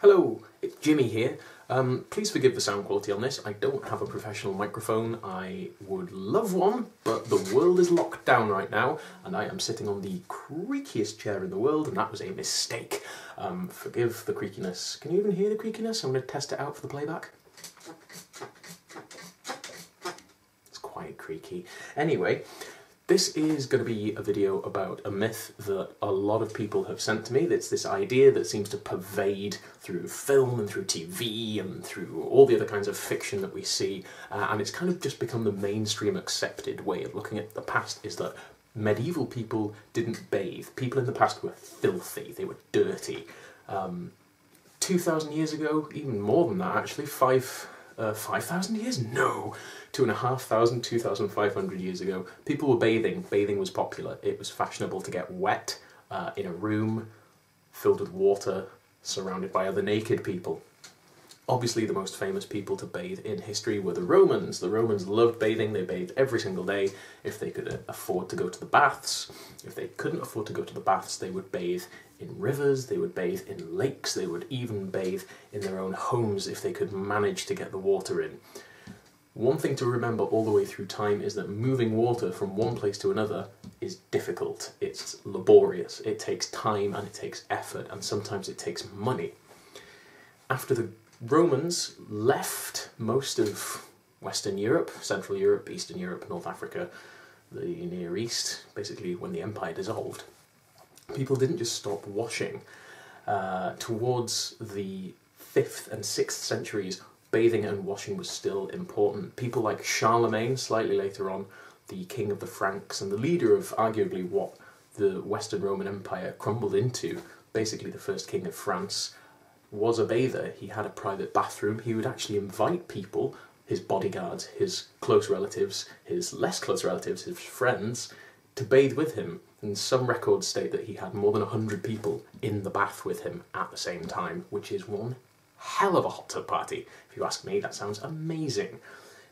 Hello, it's Jimmy here. Please forgive the sound quality on this. I don't have a professional microphone. I would love one, but the world is locked down right now, and I am sitting on the creakiest chair in the world, and that was a mistake. Forgive the creakiness. Can you even hear the creakiness? I'm going to test it out for the playback. It's quite creaky. Anyway, this is going to be a video about a myth that a lot of people have sent to me. It's this idea that seems to pervade through film and through TV and through all the other kinds of fiction that we see, and it's kind of just become the mainstream accepted way of looking at the past, is that medieval people didn't bathe. People in the past were filthy, they were dirty. 2,000 years ago, even more than that actually, 5,000 years? No! 2,500, 2,500 years ago, people were bathing. Bathing was popular. It was fashionable to get wet in a room filled with water, surrounded by other naked people. Obviously, the most famous people to bathe in history were the Romans. The Romans loved bathing. They bathed every single day if they could afford to go to the baths. If they couldn't afford to go to the baths, they would bathe in rivers, they would bathe in lakes, they would even bathe in their own homes if they could manage to get the water in. One thing to remember all the way through time is that moving water from one place to another is difficult, it's laborious, it takes time and it takes effort, and sometimes it takes money. After the Romans left most of Western Europe, Central Europe, Eastern Europe, North Africa, the Near East, basically when the empire dissolved, people didn't just stop washing. Towards the 5th and 6th centuries, bathing and washing was still important. People like Charlemagne, slightly later on, the king of the Franks and the leader of arguably what the Western Roman Empire crumbled into, basically the first king of France, was a bather. He had a private bathroom. He would actually invite people, his bodyguards, his close relatives, his less close relatives, his friends, to bathe with him. And some records state that he had more than 100 people in the bath with him at the same time, which is one hell of a hot tub party. If you ask me, that sounds amazing.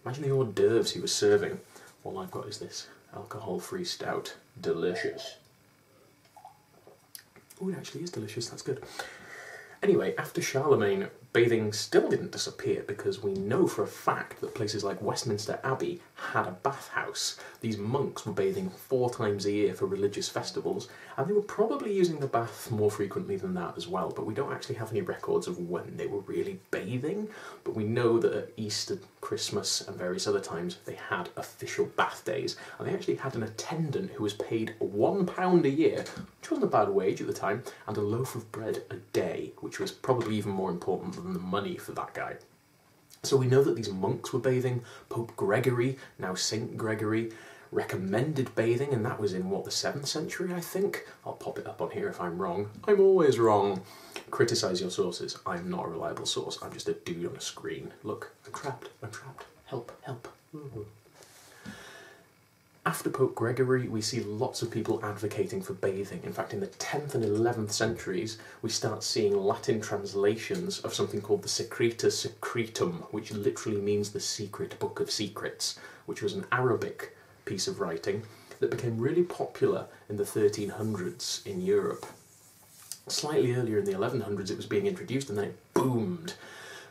Imagine the hors d'oeuvres he was serving. All I've got is this alcohol-free stout. Delicious. Oh, it actually is delicious, that's good. Anyway, after Charlemagne, bathing still didn't disappear, because we know for a fact that places like Westminster Abbey had a bathhouse. These monks were bathing 4 times a year for religious festivals, and they were probably using the bath more frequently than that as well, but we don't actually have any records of when they were really bathing. But we know that at Easter, Christmas and various other times they had official bath days, and they actually had an attendant who was paid £1 a year, which wasn't a bad wage at the time, and a loaf of bread a day, which was probably even more important than the money for that guy. So we know that these monks were bathing. Pope Gregory, now Saint Gregory, recommended bathing, and that was in, what, the 7th century, I think? I'll pop it up on here if I'm wrong. I'm always wrong. Criticise your sources. I'm not a reliable source. I'm just a dude on a screen. Look, I'm trapped. I'm trapped. Help, help. Ooh. After Pope Gregory, we see lots of people advocating for bathing. In fact, in the 10th and 11th centuries, we start seeing Latin translations of something called the Secreta Secretum, which literally means the secret book of secrets, which was an Arabic piece of writing that became really popular in the 1300s in Europe. Slightly earlier in the 1100s, it was being introduced, and then it boomed.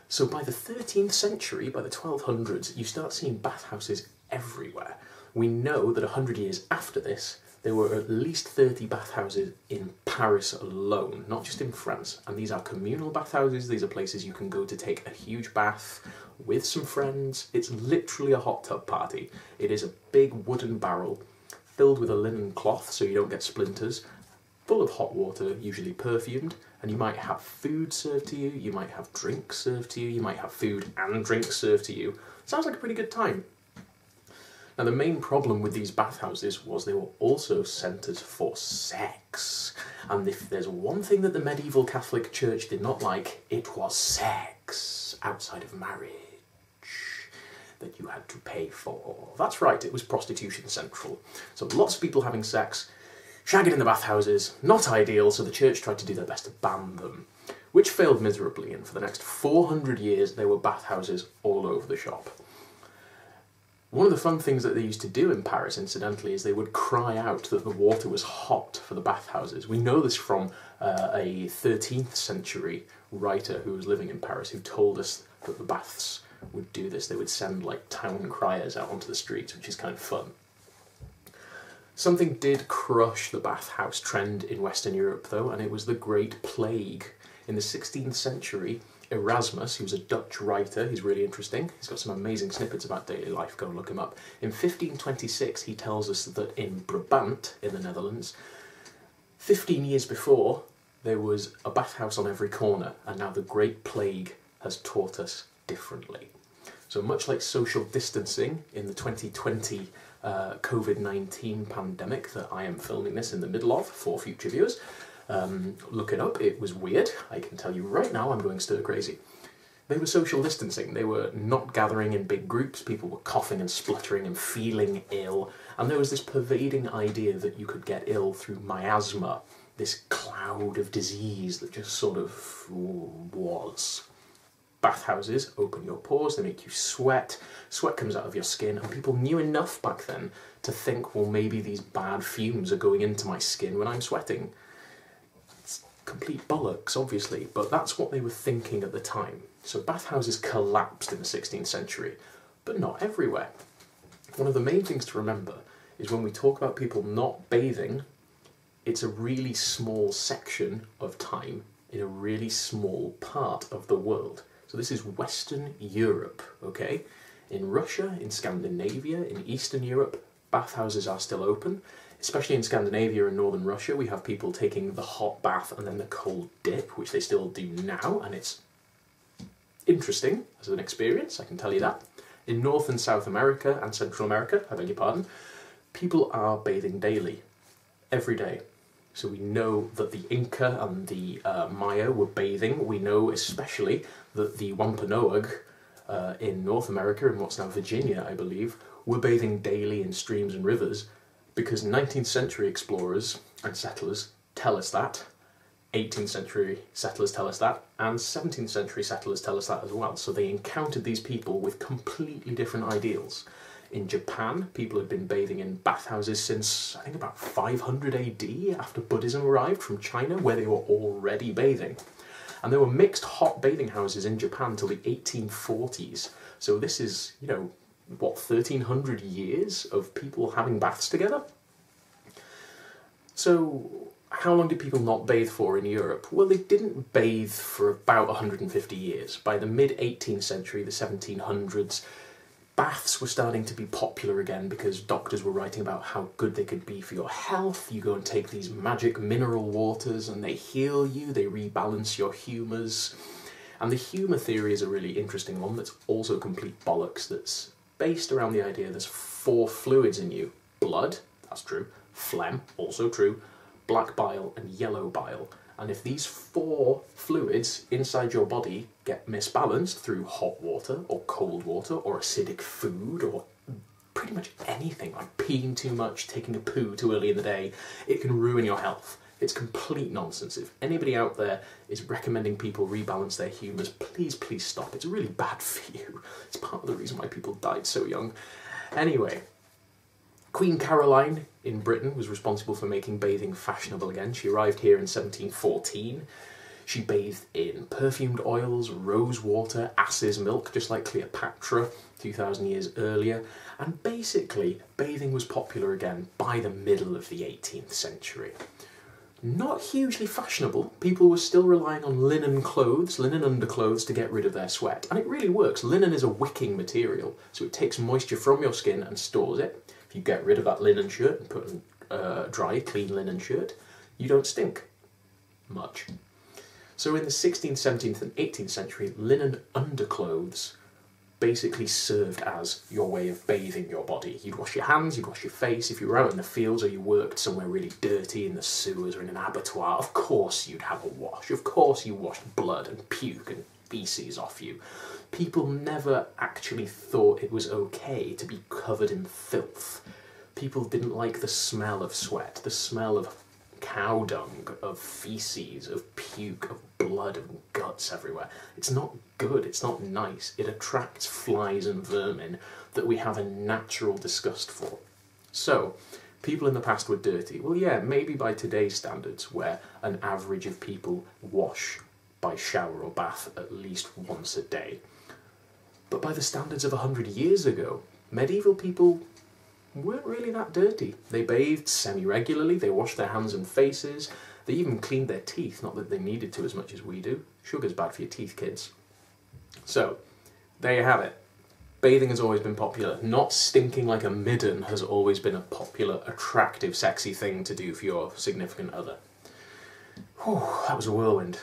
So by the 13th century, by the 1200s, you start seeing bathhouses everywhere. We know that 100 years after this, there were at least 30 bathhouses in Paris alone, not just in France. And these are communal bathhouses. These are places you can go to take a huge bath with some friends. It's literally a hot tub party. It is a big wooden barrel filled with a linen cloth so you don't get splinters, full of hot water, usually perfumed, and you might have food served to you, you might have drinks served to you, you might have food and drinks served to you. Sounds like a pretty good time. Now, the main problem with these bathhouses was they were also centres for sex. And if there's one thing that the medieval Catholic Church did not like, it was sex outside of marriage that you had to pay for. That's right, it was prostitution central. So lots of people having sex, shagging in the bathhouses, not ideal, so the church tried to do their best to ban them, which failed miserably, and for the next 400 years there were bathhouses all over the shop. One of the fun things that they used to do in Paris, incidentally, is they would cry out that the water was hot for the bathhouses. We know this from a 13th century writer who was living in Paris who told us that the baths would do this. They would send like town criers out onto the streets, which is kind of fun. Something did crush the bathhouse trend in Western Europe though, and it was the Great Plague. In the 16th century, Erasmus, who's a Dutch writer, he's really interesting, he's got some amazing snippets about daily life, go and look him up. In 1526 he tells us that in Brabant, in the Netherlands, 15 years before there was a bathhouse on every corner, and now the Great Plague has taught us differently. So much like social distancing in the 2020 COVID-19 pandemic that I am filming this in the middle of for future viewers, look it up, it was weird. I can tell you right now I'm going stir crazy. They were social distancing, they were not gathering in big groups, people were coughing and spluttering and feeling ill, and there was this pervading idea that you could get ill through miasma, this cloud of disease that just sort of was. Bathhouses open your pores, they make you sweat, sweat comes out of your skin, and people knew enough back then to think, well, maybe these bad fumes are going into my skin when I'm sweating. It's complete bollocks, obviously, but that's what they were thinking at the time. So bathhouses collapsed in the 16th century, but not everywhere. One of the main things to remember is when we talk about people not bathing, it's a really small section of time in a really small part of the world. So this is Western Europe, okay? In Russia, in Scandinavia, in Eastern Europe, bathhouses are still open. Especially in Scandinavia and Northern Russia, we have people taking the hot bath and then the cold dip, which they still do now, and it's interesting as an experience, I can tell you that. In North and South America and Central America, I beg your pardon, people are bathing daily, every day. So we know that the Inca and the Maya were bathing. We know especially that the Wampanoag in North America, in what's now Virginia, I believe, were bathing daily in streams and rivers because 19th century explorers and settlers tell us that, 18th century settlers tell us that, and 17th century settlers tell us that as well. So they encountered these people with completely different ideals. In Japan, people had been bathing in bathhouses since, I think, about 500 AD, after Buddhism arrived from China, where they were already bathing. And there were mixed hot bathing houses in Japan till the 1840s. So this is, you know, what, 1300 years of people having baths together? So how long did people not bathe for in Europe? Well, they didn't bathe for about 150 years. By the mid-18th century, the 1700s, baths were starting to be popular again because doctors were writing about how good they could be for your health. You go and take these magic mineral waters and they heal you, they rebalance your humours. And the humour theory is a really interesting one that's also complete bollocks, that's based around the idea there's 4 fluids in you. Blood, that's true, phlegm, also true, black bile and yellow bile. And if these 4 fluids inside your body get misbalanced through hot water or cold water or acidic food or pretty much anything, like peeing too much, taking a poo too early in the day, it can ruin your health. It's complete nonsense. If anybody out there is recommending people rebalance their humours, please, please stop. It's really bad for you. It's part of the reason why people died so young. Anyway, Queen Caroline in Britain was responsible for making bathing fashionable again. She arrived here in 1714. She bathed in perfumed oils, rose water, ass's milk, just like Cleopatra 2,000 years earlier. And basically, bathing was popular again by the middle of the 18th century. Not hugely fashionable. People were still relying on linen clothes, linen underclothes to get rid of their sweat. And it really works. Linen is a wicking material, so it takes moisture from your skin and stores it. If you get rid of that linen shirt and put a dry, clean linen shirt, you don't stink much. So in the 16th, 17th and 18th century, linen underclothes basically served as your way of bathing your body. You'd wash your hands, you'd wash your face. If you were out in the fields or you worked somewhere really dirty in the sewers or in an abattoir, of course you'd have a wash. Of course you washed blood and puke and feces off you. People never actually thought it was okay to be covered in filth. People didn't like the smell of sweat, the smell of cow dung, of feces, of puke, of blood, of guts everywhere. It's not good, it's not nice. It attracts flies and vermin that we have a natural disgust for. So, people in the past were dirty. Well, yeah, maybe by today's standards, where an average of people wash by shower or bath at least once a day. But by the standards of 100 years ago, medieval people weren't really that dirty. They bathed semi-regularly, they washed their hands and faces, they even cleaned their teeth, not that they needed to as much as we do. Sugar's bad for your teeth, kids. So, there you have it. Bathing has always been popular. Not stinking like a midden has always been a popular, attractive, sexy thing to do for your significant other. Whew, that was a whirlwind.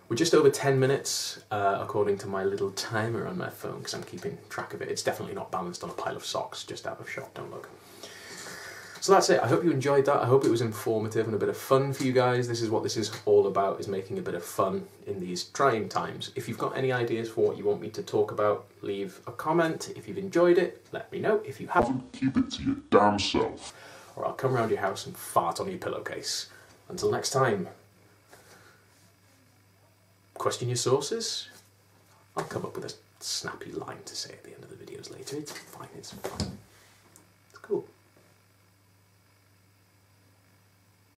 We're just over 10 minutes, according to my little timer on my phone, because I'm keeping track of it. It's definitely not balanced on a pile of socks just out of shot, don't look. So that's it. I hope you enjoyed that. I hope it was informative and a bit of fun for you guys. This is what this is all about, is making a bit of fun in these trying times. If you've got any ideas for what you want me to talk about, leave a comment. If you've enjoyed it, let me know. If you haven't, keep it to your damn self. Or I'll come around your house and fart on your pillowcase. Until next time. Question your sources? I'll come up with a snappy line to say at the end of the videos later. It's fine, it's fine. It's cool.